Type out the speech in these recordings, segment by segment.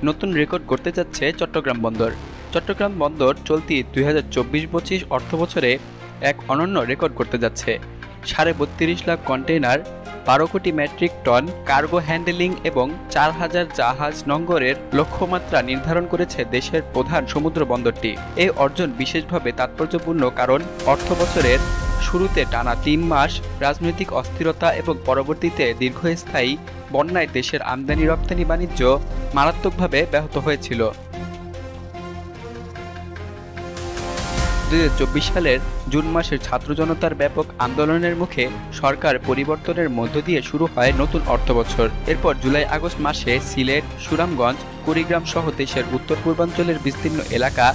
নতুন রেকর্ড করতে যাচ্ছে চট্টগ্রাম বন্দর। চট্টগ্রাম বন্দর চলতি 2024-25 অর্থবছরে এক অনন্য রেকর্ড করতে যাচ্ছে। 32.5 লাখ কন্টেইনার, 12 কোটি মেট্রিক টন কার্গো হ্যান্ডেলিং এবং 4000 জাহাজ নোঙ্গরের লক্ষ্যমাত্রা নির্ধারণ করেছে দেশের প্রধান সমুদ্র বন্দরটি। এই অর্জন বিশেষভাবে তাৎপর্যপূর্ণ কারণ অর্থবছরের শুরুতে টানা 3 মাস রাজনৈতিক অস্থিরতা এবং পরবর্তীতে দীর্ঘস্থায়ী বন্যায় দেশের আমদানি রপ্তানি বাণিজ্য মারাত্মকভাবে ব্যাহত হয়েছিল। 2024 সালের জুন মাসের ছাত্র জনতার ব্যাপক আন্দোলনের মুখে সরকার পরিবর্তনের মধ্য দিয়ে শুরু হয় নতুন অর্থবছর। এরপর জুলাই আগস্ট মাসে সিলেট, সুনামগঞ্জ, কুড়িগ্রাম সহ দেশের উত্তর পূর্বাঞ্চলের বিস্তীর্ণ এলাকা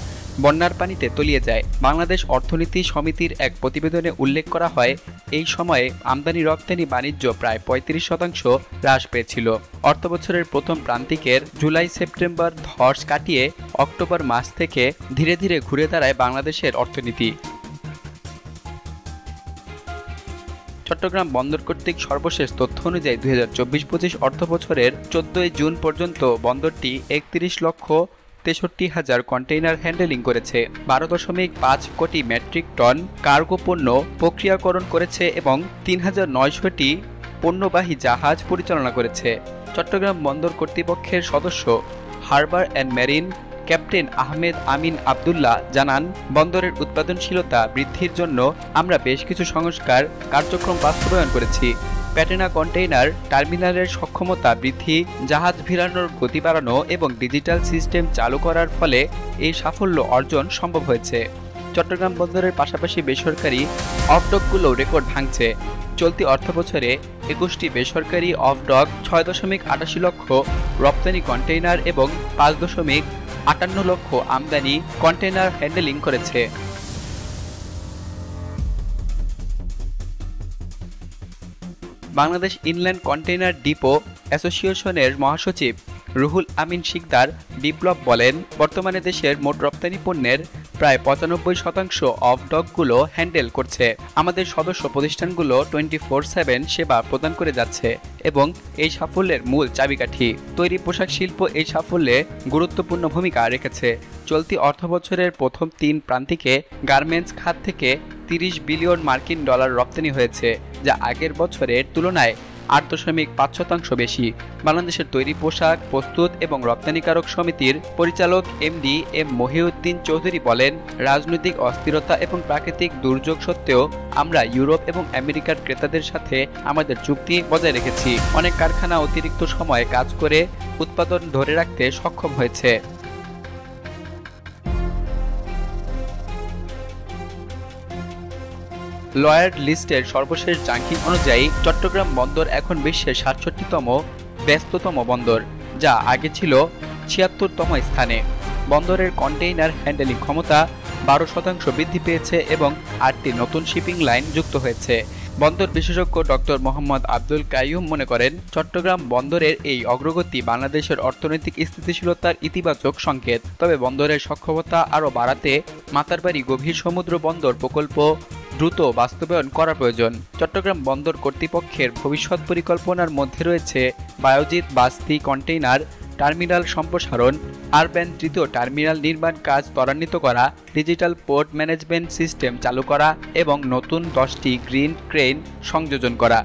বন্যার পানিতে তলিয়ে যায়। বাংলাদেশ অর্থনীতি সমিতির এক প্রতিবেদনে উল্লেখ করা হয়, এই সময়ে আমদানি রপ্তানি বাণিজ্য প্রায় 35% হ্রাস পেয়েছিল। অর্থবছরের প্রথম প্রান্তিকের জুলাই-সেপ্টেম্বর ধস কাটিয়ে অক্টোবর মাস থেকে ধীরে ধীরে ঘুরে দাঁড়ায় বাংলাদেশের অর্থনীতি। চট্টগ্রাম বন্দর কর্তৃক সর্বশেষ তথ্য অনুযায়ী 2024-25 অর্থবছরের 14 জুন পর্যন্ত বন্দরটি 31,63,000 কন্টেইনার হ্যান্ডেলিং করেছে, 12.5 কোটি মেট্রিক টন কার্গো পণ্য প্রক্রিয়াকরণ করেছে এবং 3,900টি পণ্যবাহী জাহাজ পরিচালনা করেছে। চট্টগ্রাম বন্দর কর্তৃপক্ষের সদস্য harbour and marine captain Ahmed Amin Abdullah জানান, বন্দরের উৎপাদনশীলতা বৃদ্ধির জন্য আমরা বেশ কিছু সংস্কার কার্যক্রম বাস্তবায়ন করেছি। প্যাটেনা কন্টেইনার টার্মিনালের সক্ষমতা বৃদ্ধি, জাহাজ ভিড়ানোর গতি বাড়ানো এবং ডিজিটাল সিস্টেম চালু করার ফলে এই সাফল্য অর্জন সম্ভব হয়েছে। চট্টগ্রাম বন্দরের পাশাপাশি বেসরকারি অফডকগুলো রেকর্ড ভাঙছে। চলতি অর্থবছরে 21টি বেসরকারি অফডক 6.88 লক্ষ রপ্তানি কন্টেইনার এবং 5.58 লক্ষ আমদানি কন্টেইনার হ্যান্ডেলিং করেছে। বাংলাদেশ ইনল্যান্ড কন্টেইনার ডিপো অ্যাসোসিয়েশনের মহাসচিব রুহুল আমিন শিকদার বিপ্লব বলেন, বর্তমানে দেশের মোট রপ্তানি পণ্যের প্রায় 95% অফডকগুলো হ্যান্ডেল করছে। আমাদের সদস্য প্রতিষ্ঠানগুলো 24/7 সেবা প্রদান করে যাচ্ছে এবং এই সাফল্যের মূল চাবিকাঠি। তৈরি পোশাক শিল্প এই সাফল্যে গুরুত্বপূর্ণ ভূমিকা রেখেছে। চলতি অর্থবছরের প্রথম 3 প্রান্তিকে গার্মেন্টস খাত থেকে 30 বিলিয়ন মার্কিন ডলার রপ্তানি হয়েছে, যা আগের বছরের তুলনায় 8.5% বেশি। বাংলাদেশের তৈরি পোশাক প্রস্তুত এবং রপ্তানিকারক সমিতির পরিচালক এমডি এম মহিউদ্দিন চৌধুরী বলেন, রাজনৈতিক অস্থিরতা এবং প্রাকৃতিক দুর্যোগ সত্ত্বেও আমরা ইউরোপ এবং আমেরিকার ক্রেতাদের সাথে আমাদের চুক্তি বজায় রেখেছি। অনেক কারখানা অতিরিক্ত সময় কাজ করে উৎপাদন ধরে রাখতে সক্ষম হয়েছে। লয়ার্ড লিস্টের সর্বশেষ র্যাঙ্কিং অনুযায়ী চট্টগ্রাম বন্দর এখন বিশ্বের 67তম ব্যস্ততম বন্দর, যা আগে ছিল 76তম স্থানে। বন্দরের কন্টেইনার হ্যান্ডেলিং ক্ষমতা 12% বৃদ্ধি পেয়েছে এবং 8টি নতুন শিপিং লাইন যুক্ত হয়েছে। বন্দর বিশেষজ্ঞ ডক্টর মোহাম্মদ আব্দুল কাইয়ুম মনে করেন, চট্টগ্রাম বন্দরের এই অগ্রগতি বাংলাদেশের অর্থনৈতিক স্থিতিশীলতার ইতিবাচক সংকেত। তবে বন্দরের সক্ষমতা আরও বাড়াতে মাতারবাড়ি গভীর সমুদ্র বন্দর প্রকল্প দ্রুত বাস্তবায়ন করা প্রয়োজন। চট্টগ্রাম বন্দর কর্তৃপক্ষের ভবিষ্যৎ পরিকল্পনার মধ্যে রয়েছে বায়োজিৎ বাস্তি কন্টেইনার টার্মিনাল সম্প্রসারণ, আরবান তৃতীয় টার্মিনাল নির্মাণ কাজ ত্বরান্বিত করা, ডিজিটাল পোর্ট ম্যানেজমেন্ট সিস্টেম চালু করা এবং নতুন 10টি গ্রিন ক্রেন সংযোজন করা।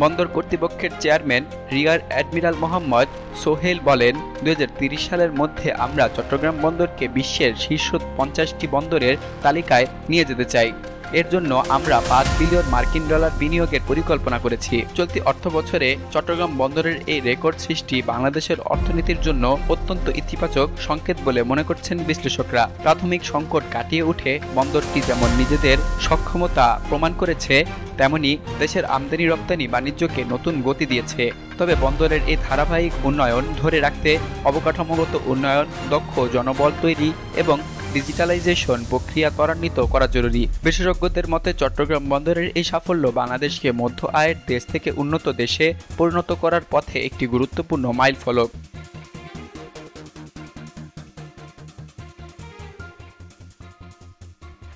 বন্দর কর্তৃপক্ষের chairman rear admiral Mohammad Sohel বলেন, 2030 সালের মধ্যে আমরা চট্টগ্রাম বন্দরকে বিশ্বের শীর্ষ 50টি বন্দরের তালিকায় নিয়ে যেতে চাই। এর জন্য আমরা 5 বিলিয়ন মার্কিন ডলার বিনিয়োগের পরিকল্পনা করেছি। চলতি অর্থবছরে চট্টগ্রাম বন্দরের এই রেকর্ড সৃষ্টি বাংলাদেশের অর্থনীতির জন্য অত্যন্ত ইতিবাচক সংকেত বলে মনে করছেন বিশ্লেষকরা। প্রাথমিক সংকট কাটিয়ে উঠে বন্দরটি যেমন নিজেদের সক্ষমতা প্রমাণ করেছে, তেমনি দেশের আমদানি রপ্তানি বাণিজ্যকে নতুন গতি দিয়েছে। তবে বন্দরের এই ধারাবাহিক উন্নয়ন ধরে রাখতে অবকাঠামোগত উন্নয়ন, দক্ষ জনবল তৈরি এবং ডিজিটালাইজেশন প্রক্রিয়া ত্বরান্বিত করা জরুরি। বিশেষজ্ঞদের মতে চট্টগ্রাম বন্দরের এই সাফল্য বাংলাদেশকে মধ্য আয়ের দেশ থেকে উন্নত দেশে পরিণত করার পথে একটি গুরুত্বপূর্ণ মাইলফলক।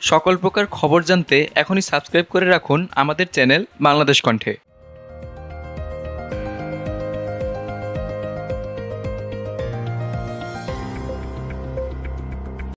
সকল প্রকার খবর জানতে এখনই সাবস্ক্রাইব করে রাখুন আমাদের চ্যানেল বাংলাদেশ কণ্ঠে।